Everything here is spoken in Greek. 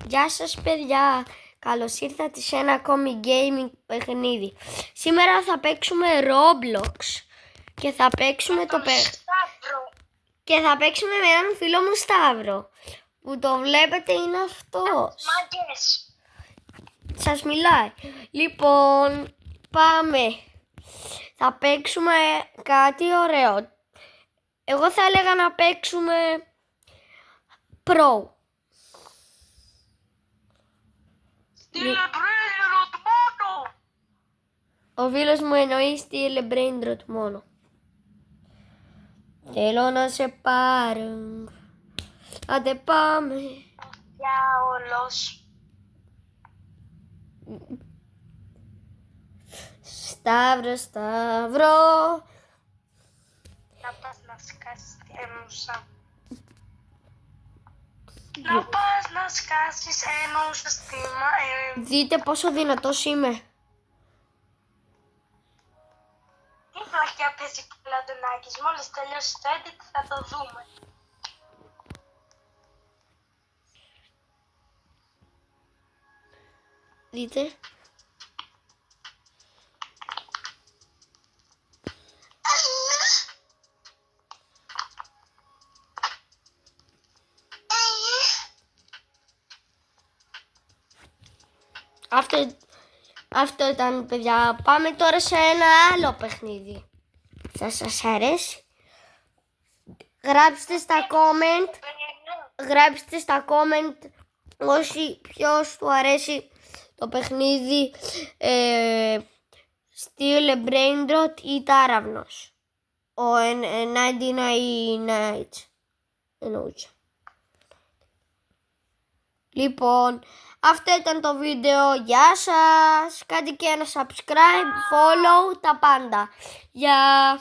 Γεια σας παιδιά, καλώς ήρθατε σε ένα ακόμη gaming παιχνίδι. Σήμερα θα παίξουμε Roblox και θα παίξουμε και θα παίξουμε με έναν φίλο μου Σταύρο, που το βλέπετε είναι αυτός. Μάγκες. Σας μιλάει. Λοιπόν, πάμε. Θα παίξουμε κάτι ωραίο. Εγώ θα έλεγα να παίξουμε Pro. Στείλε brainrot μόνο. Ο φίλος μου εννοεί στείλε brainrot μόνο. Θέλω να σε πάρω. Άντε πάμε. Για όλος. Σταύρο, Σταύρο. Να πας να σκάσεις τη ένουσα. Να πας να σκάσεις ένουσα στη Δείτε πόσο δυνατός είμαι. Τι βλακιά παίζει και ο Λαντονάκης. Μόλις τελειώσει το edit θα το δούμε. Δείτε. Αυτό ήταν παιδιά. Πάμε τώρα σε ένα άλλο παιχνίδι. Θα σας αρέσει. Γράψτε στα comment ποιος του αρέσει το παιχνίδι στείλε brainrot ή τάραβνος. Ο 99 Nights εννοούσα. Λοιπόν, αυτό ήταν το βίντεο. Γεια σας. Κάντε και ένα subscribe, follow, τα πάντα. Γεια.